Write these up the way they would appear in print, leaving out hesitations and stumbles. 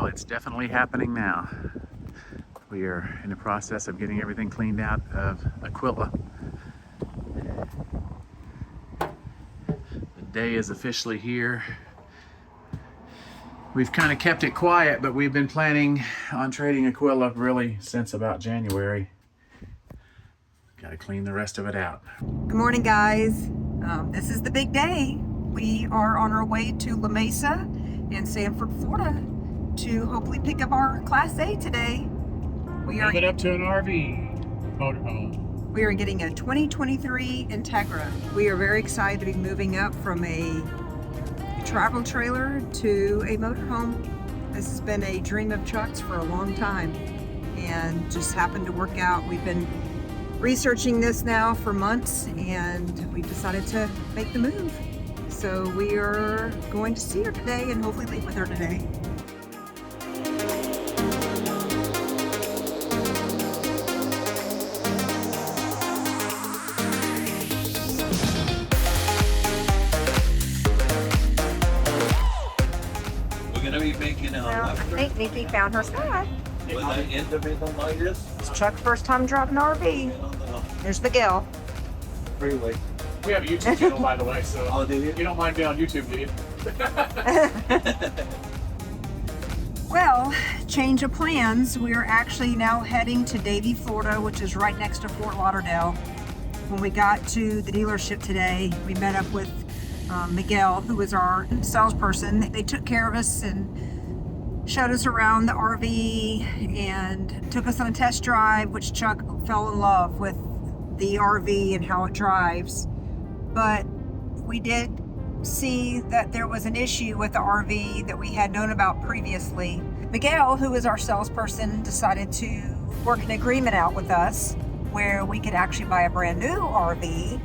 it's definitely happening now. We are in the process of getting everything cleaned out of Aquila. The day is officially here. We've kind of kept it quiet, but we've been planning on trading Aquila really since about January. Got to clean the rest of it out. Good morning, guys. This is the big day. We are on our way to La Mesa in Sanford, Florida to hopefully pick up our Class A today. We are up to an RV motorhome. We are getting a 2023 Entegra. We are very excited to be moving up from a travel trailer to a motorhome. This has been a dream of Chuck's for a long time and just happened to work out. We've been researching this now for months and we decided to make the move. So we are going to see her today and hopefully leave with her today. I think Nikki found her spot. It's Chuck's first time driving an RV. There's Miguel. Freeway. We have a YouTube channel, by the way, so you don't mind being on YouTube, do you? Well, change of plans. We're actually now heading to Davie, Florida, which is right next to Fort Lauderdale. When we got to the dealership today, we met up with Miguel, who was our salesperson. They took care of us and showed us around the RV and took us on a test drive, which Chuck fell in love with the RV and how it drives. But we did see that there was an issue with the RV that we had known about previously. Miguel, who is our salesperson, decided to work an agreement out with us where we could actually buy a brand new RV.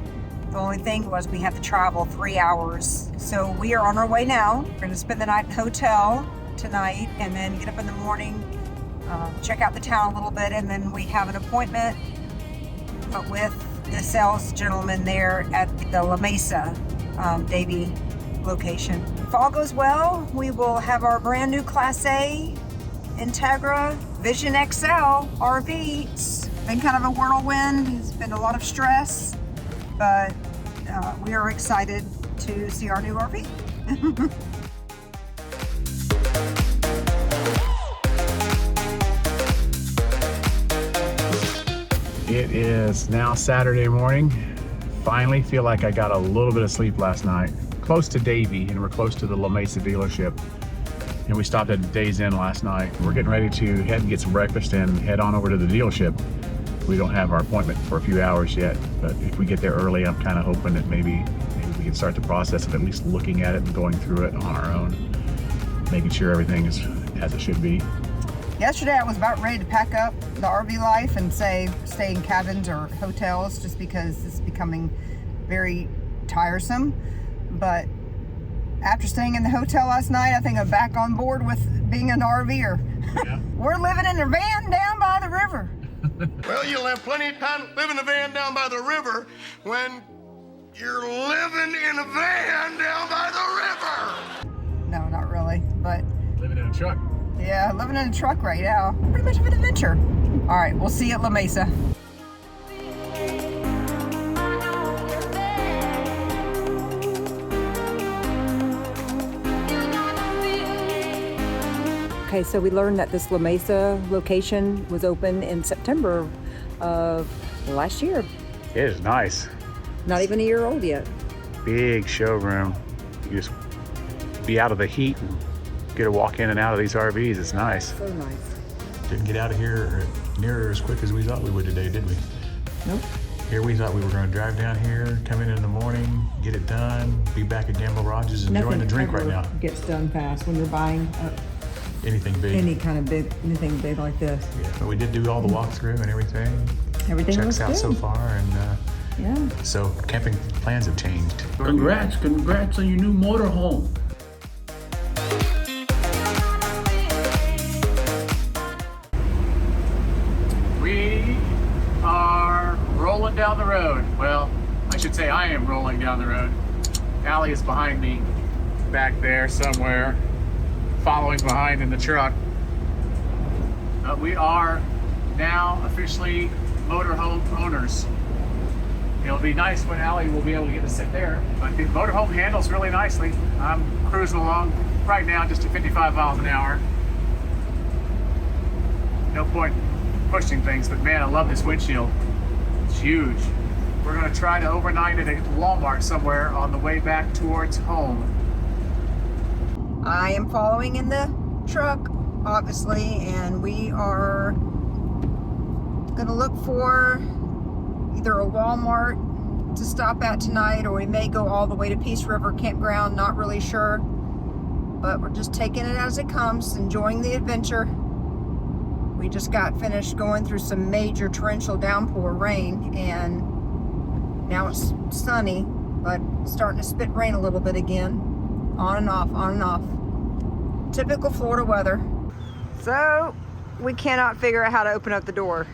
The only thing was we had to travel 3 hours. So we are on our way now. We're going to spend the night in the hotel tonight and then get up in the morning, check out the town a little bit, and then we have an appointment with the sales gentleman there at the La Mesa Davie location. If all goes well, we will have our brand new Class A Entegra Vision XL RV. It's been kind of a whirlwind. It's been a lot of stress, but we are excited to see our new RV. It is now Saturday morning. Finally feel like I got a little bit of sleep last night. Close to Davie, and we're close to the La Mesa dealership. And we stopped at Days Inn last night. We're getting ready to head and get some breakfast and head on over to the dealership. We don't have our appointment for a few hours yet, but if we get there early, I'm kind of hoping that maybe we can start the process of at least looking at it and going through it on our own, making sure everything is as it should be. Yesterday I was about ready to pack up the RV life and say stay in cabins or hotels just because it's becoming very tiresome. But after staying in the hotel last night, I think I'm back on board with being an RVer. Yeah. We're living in a van down by the river. Well, you'll have plenty of time to live in a van down by the river when you're living in a van down by the river. No, not really, but Living in a truck. Yeah, living in a truck right now. Pretty much of an adventure. All right, we'll see you at La Mesa. Okay, so we learned that this La Mesa location was open in September of last year. It is nice. Not even a year old yet. Big showroom. You just be out of the heat and get to walk in and out of these RVs. It's nice. So nice. Didn't get out of here near as quick as we thought we would today, did we? Nope. Here we thought we were going to drive down here, come in the morning, get it done, be back at Gamble Rogers enjoying the drink right now. Gets done fast when you're buying Anything big. anything big like this. Yeah, but we did do all the walkthrough and everything. Everything Checks looks out good. so far, and Yeah. so camping plans have changed. Congrats on your new motorhome. We are rolling down the road. Well, I should say I am rolling down the road. Allie is behind me back there somewhere, following behind in the truck. We are now officially motorhome owners. It'll be nice when Allie will be able to get to sit there, but the motorhome handles really nicely. I'm cruising along right now just at 55 miles an hour. No point pushing things, but man, I love this windshield. It's huge. We're gonna try to overnight at a Walmart somewhere on the way back towards home. I am following in the truck, obviously, and we are gonna look for either a Walmart to stop at tonight, or we may go all the way to Peace River Campground, not really sure. But we're just taking it as it comes, enjoying the adventure. We just got finished going through some major torrential downpour rain, and now it's sunny, but starting to spit rain a little bit again. On and off, on and off. Typical Florida weather. So, we cannot figure out how to open up the door.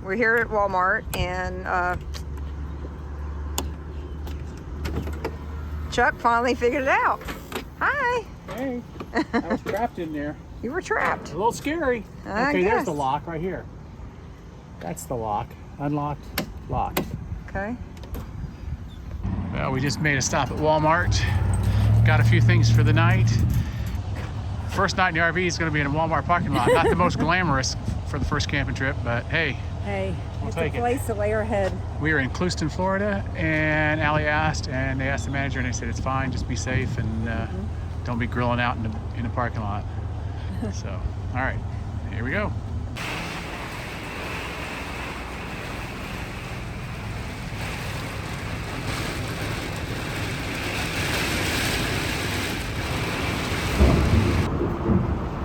We're here at Walmart, and Chuck finally figured it out. Hi. Hey, I was trapped in there. You were trapped. A little scary. I Okay, guess. there's the lock right here. That's the lock. Unlocked, locked. Okay. Well, we just made a stop at Walmart. Got a few things for the night. First night in the RV is going to be in a Walmart parking lot. Not the most glamorous for the first camping trip, but hey, Hey, it's a take it. place to lay our head. we are in Clewiston, Florida, and Allie asked, and they asked the manager, and they said it's fine, just be safe and don't be grilling out in the parking lot. So, all right, here we go.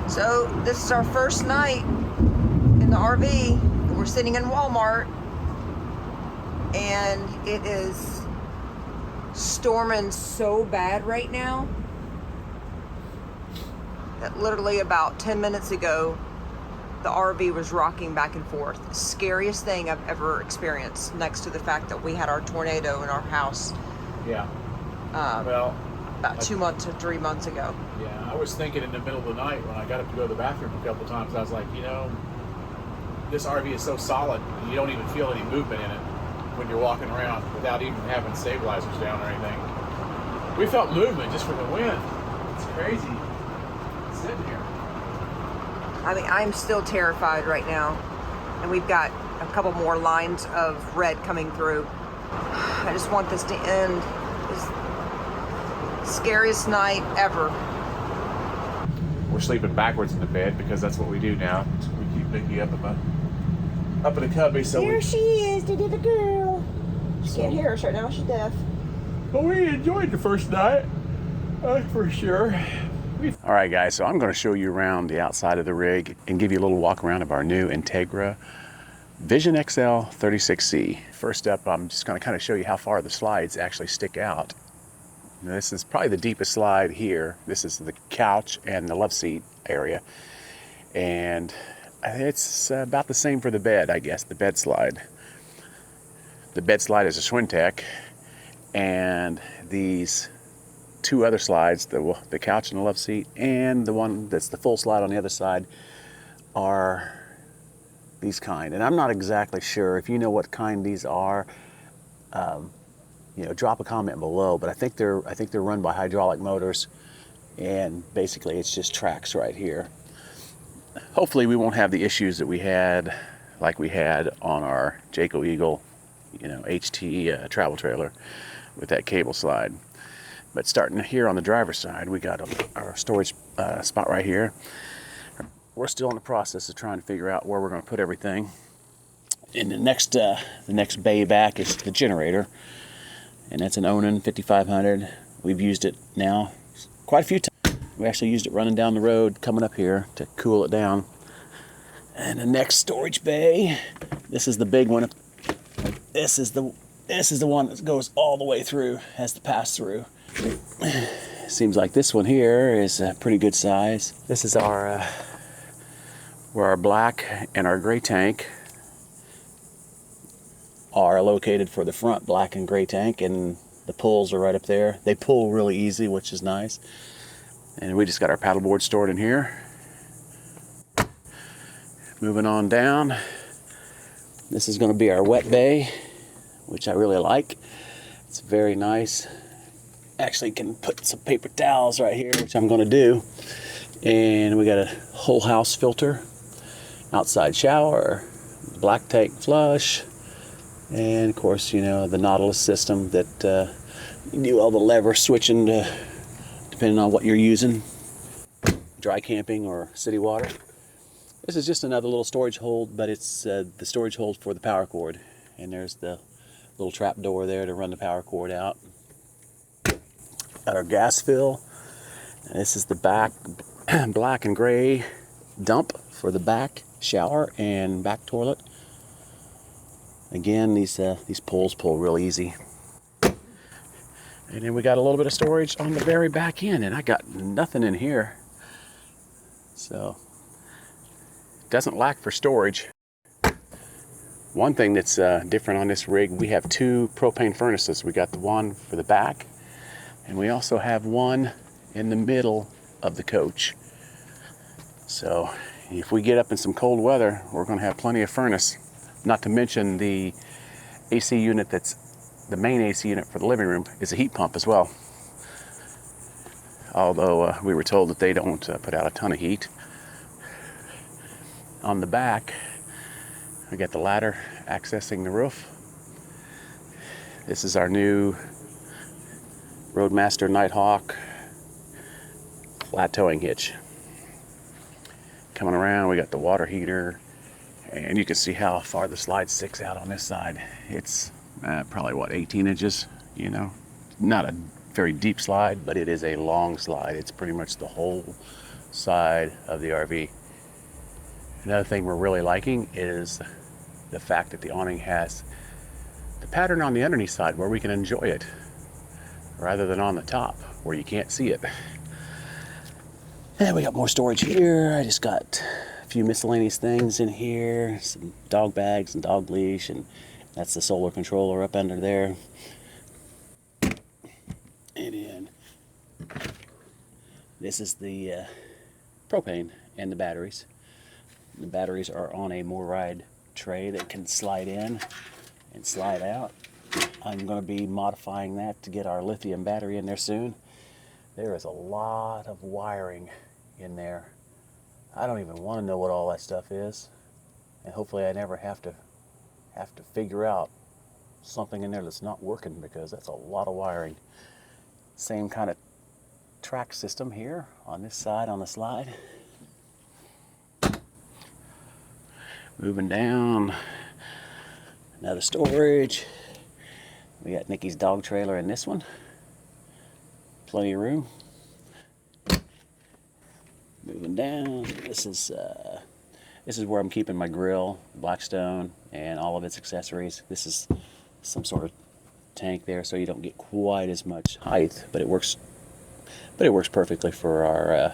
So this is our first night in the RV. We're sitting in Walmart, and it is storming so bad right now that literally about 10 minutes ago, the RV was rocking back and forth. The scariest thing I've ever experienced, next to the fact that we had our tornado in our house Yeah. Well, about 2 months or 3 months ago. yeah, I was thinking in the middle of the night when I got up to go to the bathroom a couple times, I was like, you know, this RV is so solid, you don't even feel any movement in it when you're walking around without even having stabilizers down or anything. We felt movement just from the wind. It's crazy. Sitting here. I mean, I'm still terrified right now, and we've got a couple more lines of red coming through. I just want this to end. It's the scariest night ever. We're sleeping backwards in the bed because that's what we do now. We keep Mickey up in the cubby, so There she is, the little girl. She can't hear us right now, she's deaf. But we enjoyed the first night, for sure. All right, guys, so I'm going to show you around the outside of the rig and give you a little walk around of our new Entegra Vision XL 36C. First up, I'm just going to kind of show you how far the slides actually stick out. Now, this is probably the deepest slide here. This is the couch and the love seat area. And it's about the same for the bed, I guess, the bed slide. The bed slide is a Schwintek, and these two other slides, the couch and the love seat, and the one that's the full slide on the other side, are these kind. And I'm not exactly sure. If you know what kind these are, you know, drop a comment below. But I think they're run by hydraulic motors, and basically it's just tracks right here. Hopefully we won't have the issues that we had on our Jayco Eagle, you know, HT travel trailer with that cable slide. But starting here on the driver's side, we got our storage spot right here. We're still in the process of trying to figure out where we're going to put everything. And the next bay back is the generator, and that's an Onan 5500. We've used it now quite a few times. We actually used it running down the road, coming up here to cool it down. And the next storage bay, this is the big one. This is the one that goes all the way through, has the pass through. Seems like this one here is a pretty good size. This is our where our black and our gray tank are located for the front black and gray tank, and the pulls are right up there. They pull really easy, which is nice. And we just got our paddleboard stored in here. Moving on down, this is going to be our wet bay, which I really like. It's very nice. Actually can put some paper towels right here, which I'm going to do. And we got a whole house filter, outside shower, black tank flush, and of course, you know, the Nautilus system that you do all the lever switching to, depending on what you're using, dry camping or city water. This is just another little storage hold, but it's the storage hold for the power cord. And there's the little trap door there to run the power cord out. Got our gas fill. And this is the back black and gray dump for the back shower and back toilet. Again, these poles pull real easy. And then we got a little bit of storage on the very back end, and I got nothing in here. So, doesn't lack for storage. One thing that's different on this rig, we have 2 propane furnaces. We got the one for the back, and we also have one in the middle of the coach. So if we get up in some cold weather, we're going to have plenty of furnace. Not to mention the AC unit that's the main AC unit for the living room is a heat pump as well. Although we were told that they don't put out a ton of heat. On the back, we got the ladder accessing the roof. This is our new Roadmaster Nighthawk flat towing hitch. Coming around, we got the water heater, and you can see how far the slide sticks out on this side. It's probably, what, 18 inches, you know? Not a very deep slide, but it is a long slide. It's pretty much the whole side of the RV. Another thing we're really liking is the fact that the awning has the pattern on the underneath side where we can enjoy it, rather than on the top where you can't see it. And we got more storage here. I just got a few miscellaneous things in here, some dog bags and dog leash, and that's the solar controller up under there. And then this is the propane and the batteries. The batteries are on a MORride tray that can slide in and slide out. I'm going to be modifying that to get our lithium battery in there soon. There is a lot of wiring in there. I don't even want to know what all that stuff is, and hopefully I never have to figure out something in there that's not working, because that's a lot of wiring. Same kind of track system here on this side on the slide. Moving down, another storage. We got Nikki's dog trailer in this one. Plenty of room. Moving down, this is where I'm keeping my grill, Blackstone, and all of its accessories. This is some sort of tank there, so you don't get quite as much height, but it works perfectly for our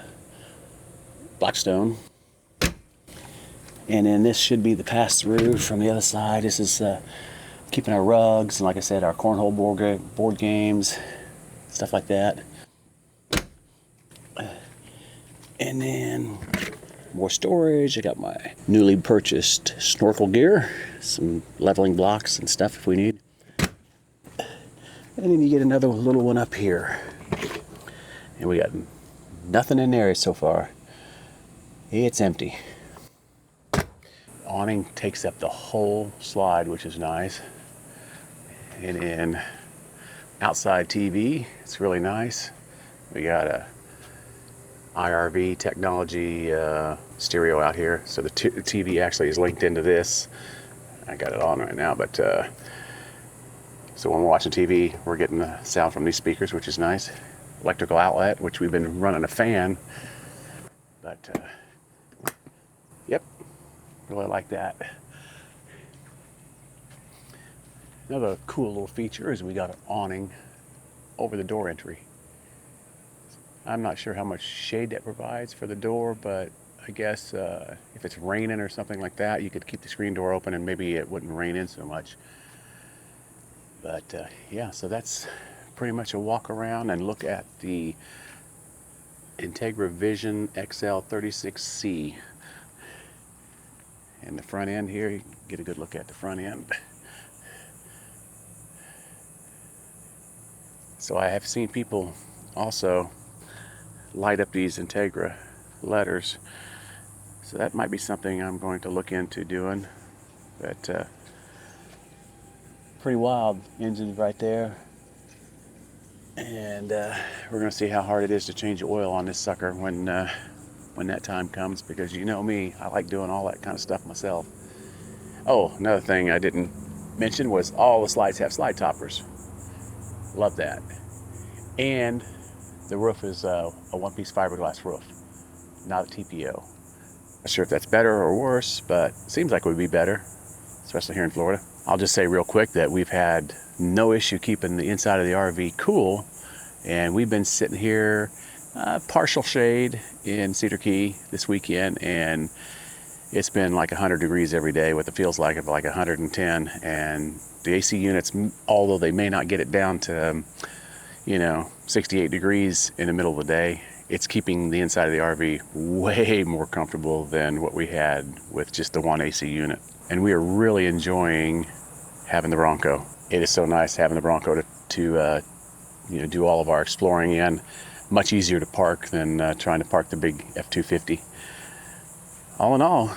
Blackstone. And then this should be the pass-through from the other side. This is keeping our rugs, and like I said, our cornhole board games, stuff like that. And then more storage. I got my newly purchased snorkel gear, some leveling blocks and stuff if we need. And then you get another little one up here. And we got nothing in there so far. It's empty. Awning takes up the whole slide, which is nice. And then outside TV, it's really nice. We got a IRV technology stereo out here, so the TV actually is linked into this. I got it on right now, but so when we're watching TV, we're getting the sound from these speakers, which is nice. Electrical outlet, which we've been running a fan, but yep, really like that. Another cool little feature is we got an awning over the door entry. I'm not sure how much shade that provides for the door, but I guess if it's raining or something like that, you could keep the screen door open and maybe it wouldn't rain in so much. But yeah, so that's pretty much a walk around and look at the Entegra Vision XL 36C. And the front end here, you can get a good look at the front end. So I have seen people also light up these Entegra letters. So that might be something I'm going to look into doing. But pretty wild engine right there. And we're going to see how hard it is to change the oil on this sucker when that time comes, because you know me, I like doing all that kind of stuff myself. Oh, another thing I didn't mention was all the slides have slide toppers. Love that. And the roof is a one-piece fiberglass roof, not a TPO. Not sure if that's better or worse, but it seems like it would be better, especially here in Florida. I'll just say real quick that we've had no issue keeping the inside of the RV cool, and we've been sitting here partial shade in Cedar Key this weekend, and it's been like 100 degrees every day with it feels like of like 110. And the AC units, although they may not get it down to 68 degrees in the middle of the day, it's keeping the inside of the RV way more comfortable than what we had with just the one AC unit. And we are really enjoying having the Bronco. It is so nice having the Bronco to do all of our exploring in. Much easier to park than trying to park the big F-250. All in all,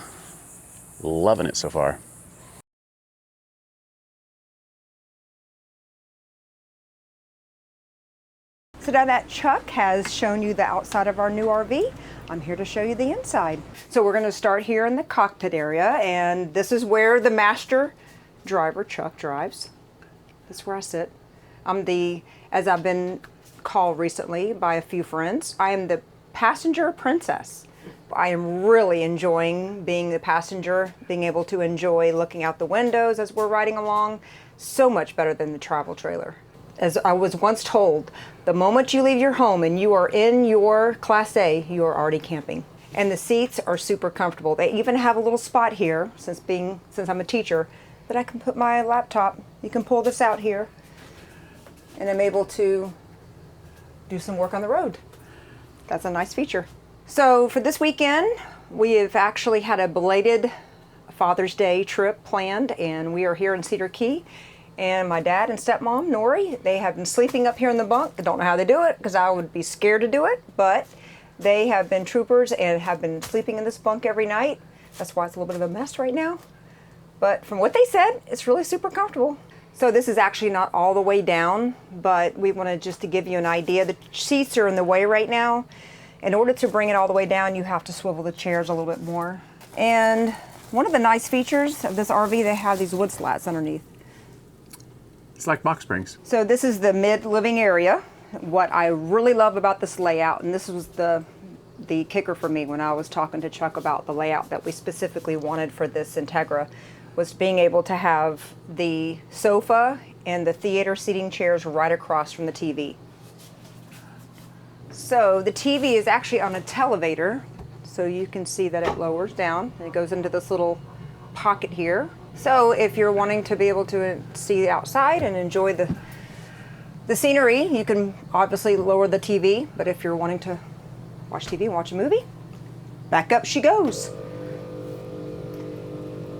loving it so far. So now that Chuck has shown you the outside of our new RV, I'm here to show you the inside. So we're going to start here in the cockpit area, and this is where the master driver, Chuck, drives. This is where I sit. As I've been called recently by a few friends, I am the passenger princess. I am really enjoying being the passenger, being able to enjoy looking out the windows as we're riding along. So much better than the travel trailer. As I was once told, the moment you leave your home and you are in your Class A, you are already camping. And the seats are super comfortable. They even have a little spot here, since I'm a teacher, that I can put my laptop. You can pull this out here, and I'm able to do some work on the road. That's a nice feature. So for this weekend, we have actually had a belated Father's Day trip planned, and we are here in Cedar Key. And my dad and stepmom, Nori, they have been sleeping up here in the bunk. I don't know how they do it, because I would be scared to do it, but they have been troopers and have been sleeping in this bunk every night. That's why it's a little bit of a mess right now. But from what they said, it's really super comfortable. So this is actually not all the way down, but we wanted just to give you an idea. The seats are in the way right now. In order to bring it all the way down, you have to swivel the chairs a little bit more. And one of the nice features of this RV, they have these wood slats underneath. It's like box springs. So this is the mid-living area. What I really love about this layout, and this was the kicker for me when I was talking to Chuck about the layout that we specifically wanted for this Entegra, was being able to have the sofa and the theater seating chairs right across from the TV. So the TV is actually on a televator, so you can see that it lowers down and it goes into this little pocket here. So if you're wanting to be able to see outside and enjoy the scenery, you can obviously lower the TV, but if you're wanting to watch TV and watch a movie, back up she goes.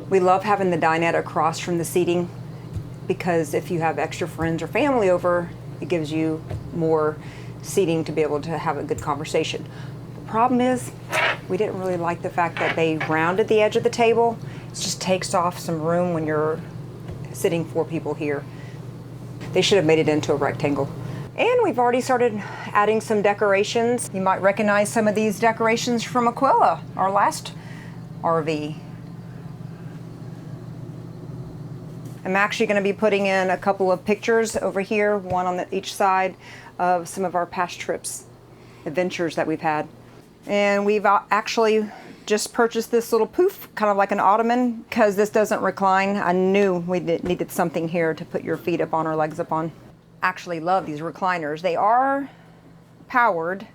We love having the dinette across from the seating, because if you have extra friends or family over, it gives you more seating to be able to have a good conversation. The problem is, we didn't really like the fact that they rounded the edge of the table. It just takes off some room when you're sitting 4 people here. They should have made it into a rectangle. And we've already started adding some decorations. You might recognize some of these decorations from Aquila, our last RV. I'm actually going to be putting in a couple of pictures over here, one on each side, of some of our past trips, adventures that we've had. And we've actually just purchased this little Pouf, kind of like an Ottoman, because this doesn't recline. I knew we needed something here to put your feet up on or legs up on. Actually love these recliners. They are powered,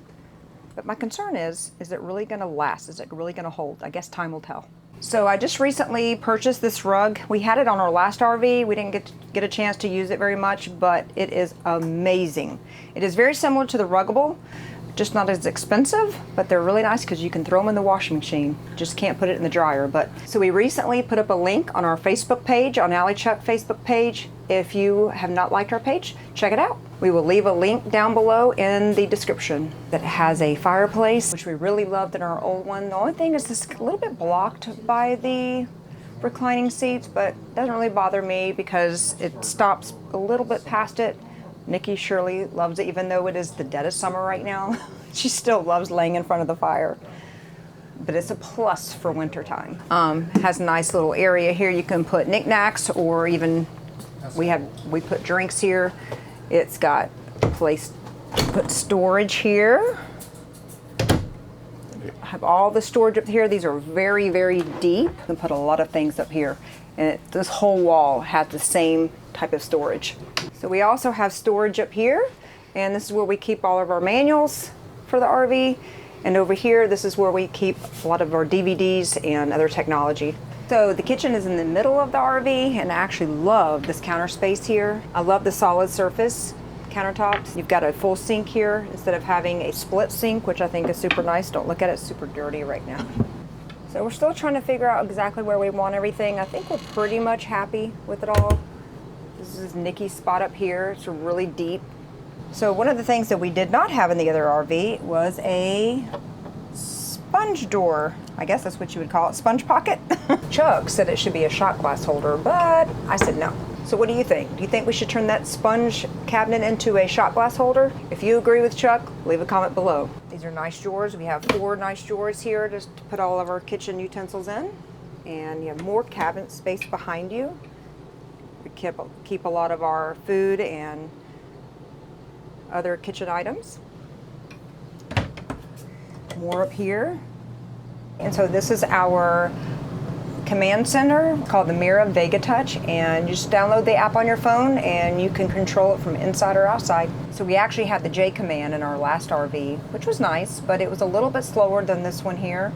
but my concern is it really going to last? Is it really going to hold? I guess time will tell. So I just recently purchased this rug. We had it on our last RV. We didn't get a chance to use it very much, but it is amazing. It is very similar to the Ruggable, Just not as expensive, but they're really nice because you can throw them in the washing machine. Just can't put it in the dryer. But so we recently put up a link on our Facebook page, on AlliChuck Facebook page. If you have not liked our page, check it out. We will leave a link down below in the description that has a fireplace, which we really loved in our old one. The only thing is this a little bit blocked by the reclining seats, but it doesn't really bother me because it stops a little bit past it. Nikki Shirley loves it, even though it is the dead of summer right now. She still loves laying in front of the fire. But it's a plus for wintertime. Has a nice little area here. You can put knickknacks, or even we put drinks here. It's got a place to put storage here. Have all the storage up here. These are very, very deep. You can put a lot of things up here. And this whole wall has the same type of storage. So we also have storage up here, and this is where we keep all of our manuals for the RV. And over here, this is where we keep a lot of our DVDs and other technology. So the kitchen is in the middle of the RV, and I actually love this counter space here. I love the solid surface countertops. You've got a full sink here instead of having a split sink, which I think is super nice. Don't look at it, it's super dirty right now. So we're still trying to figure out exactly where we want everything. I think we're pretty much happy with it all. This is Nikki's spot up here. It's really deep. So one of the things that we did not have in the other RV was a sponge door. I guess that's what you would call it, sponge pocket. Chuck said it should be a shot glass holder, but I said no. So what do you think? Do you think we should turn that sponge cabinet into a shot glass holder? If you agree with Chuck, leave a comment below. These are nice drawers. We have 4 nice drawers here just to put all of our kitchen utensils in. And you have more cabinet space behind you. We keep a lot of our food and other kitchen items. More up here. And so this is our command center called the Mira Vega Touch, and you just download the app on your phone and you can control it from inside or outside. So we actually had the J command in our last RV, which was nice, but it was a little bit slower than this one here.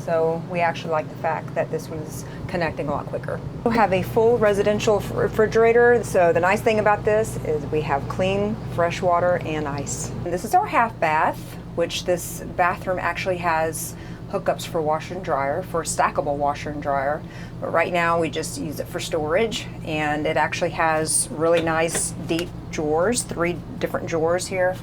So we actually like the fact that this one is connecting a lot quicker. We have a full residential refrigerator. So the nice thing about this is we have clean, fresh water and ice. And this is our half bath, which this bathroom actually has hookups for washer and dryer, for a stackable washer and dryer. But right now we just use it for storage, and it actually has really nice deep drawers, 3 different drawers here.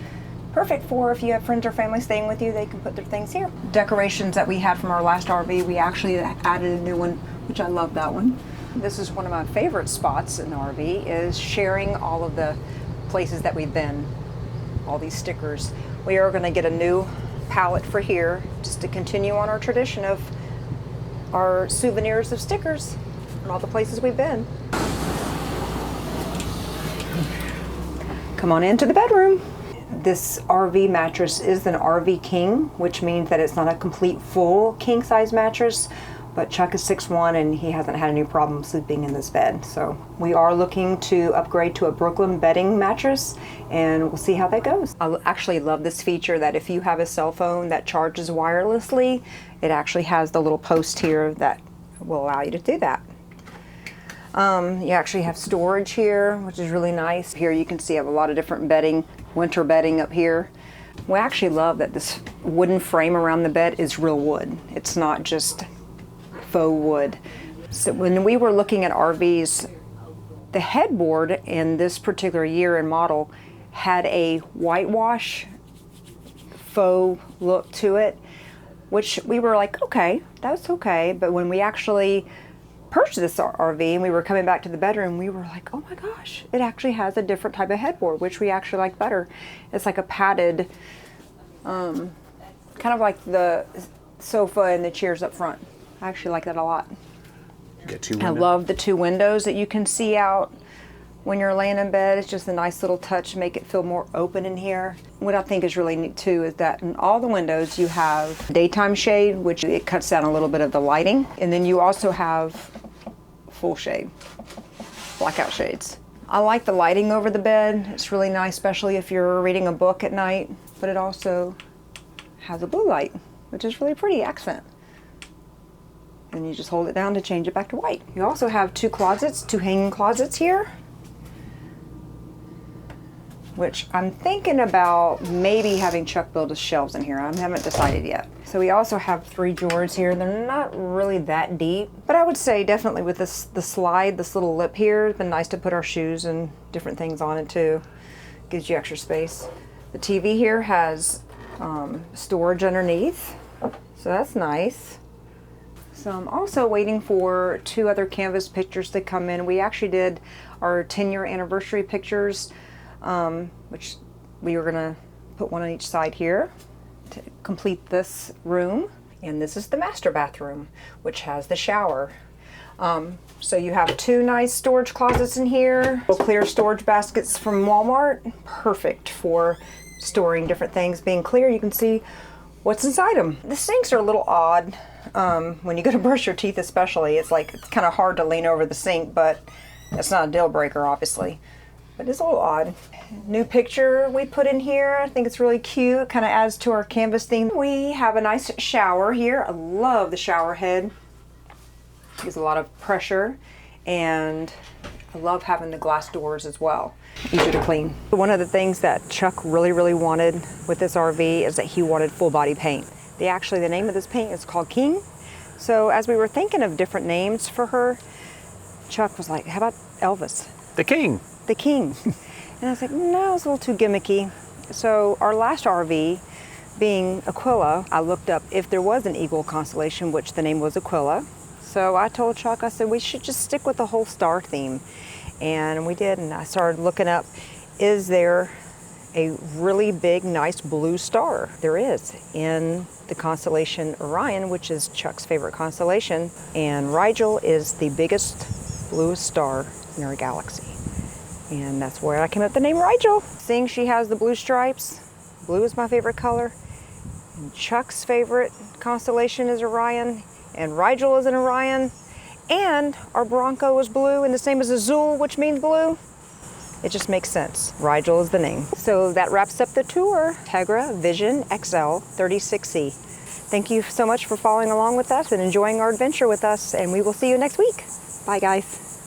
Perfect for if you have friends or family staying with you, they can put their things here. Decorations that we had from our last RV, we actually added a new one, which I love that one. This is one of my favorite spots in the RV, is sharing all of the places that we've been, all these stickers. We are gonna get a new palette for here, just to continue on our tradition of our souvenirs of stickers from all the places we've been. Come on into the bedroom. This RV mattress is an RV king, which means that it's not a complete full king size mattress, but Chuck is 6'1" and he hasn't had any problem sleeping in this bed. So we are looking to upgrade to a Brooklyn bedding mattress, and we'll see how that goes. I actually love this feature that if you have a cell phone that charges wirelessly, it actually has the little post here that will allow you to do that. You actually have storage here, which is really nice. Here you can see I have a lot of different bedding, winter bedding up here. We actually love that this wooden frame around the bed is real wood. It's not just faux wood. So when we were looking at RVs, the headboard in this particular year and model had a whitewash faux look to it, which we were like, okay, that's okay. But when we actually purchased this RV and we were coming back to the bedroom, we were like, oh my gosh, it actually has a different type of headboard, which we actually like better. It's like a padded, kind of like the sofa and the chairs up front. I actually like that a lot. Got 2 I windows. love the 2 windows that you can see out when you're laying in bed. It's just a nice little touch to make it feel more open in here. What I think is really neat too is that in all the windows you have daytime shade, which it cuts down a little bit of the lighting, and then you also have full shade, blackout shades. I like the lighting over the bed. It's really nice, especially if you're reading a book at night, but it also has a blue light, which is really pretty accent. And you just hold it down to change it back to white. You also have 2 closets, 2 hanging closets here. which I'm thinking about maybe having Chuck build his shelves in here. I haven't decided yet. So we also have 3 drawers here. They're not really that deep, but I would say definitely with the slide, this little lip here, it's been nice to put our shoes and different things on it too. Gives you extra space. The TV here has storage underneath, so that's nice. So I'm also waiting for 2 other canvas pictures to come in. We actually did our 10-year anniversary pictures, which we were gonna put one on each side here to complete this room. And this is the master bathroom, which has the shower. So you have 2 nice storage closets in here. Clear storage baskets from Walmart. Perfect for storing different things. Being clear, you can see what's inside them. The sinks are a little odd. When you go to brush your teeth especially, it's kind of hard to lean over the sink, but it's not a deal breaker, obviously. But it's a little odd. New picture we put in here. I think it's really cute. Kind of adds to our canvas theme. We have a nice shower here. I love the shower head. Gives a lot of pressure, and I love having the glass doors as well. Easier to clean. One of the things that Chuck really wanted with this RV is that he wanted full body paint. The name of this paint is called King. So as we were thinking of different names for her, Chuck was like, how about Elvis? The King. The King. And I was like, no, it's a little too gimmicky. So our last RV, being Aquila, I looked up if there was an eagle constellation, which the name was Aquila. So I told Chuck, I said, we should just stick with the whole star theme. And we did, and I started looking up, is there a really big, nice blue star? There is, in the constellation Orion, which is Chuck's favorite constellation. And Rigel is the biggest, bluest star in our galaxy. And that's where I came up with the name Rigel. Seeing she has the blue stripes, blue is my favorite color. And Chuck's favorite constellation is Orion, and Rigel is in Orion. And our Bronco is blue, and the same as Azul, which means blue. It just makes sense. Rigel is the name. So that wraps up the tour. Entegra Vision XL 36C. Thank you so much for following along with us and enjoying our adventure with us, and we will see you next week. Bye, guys.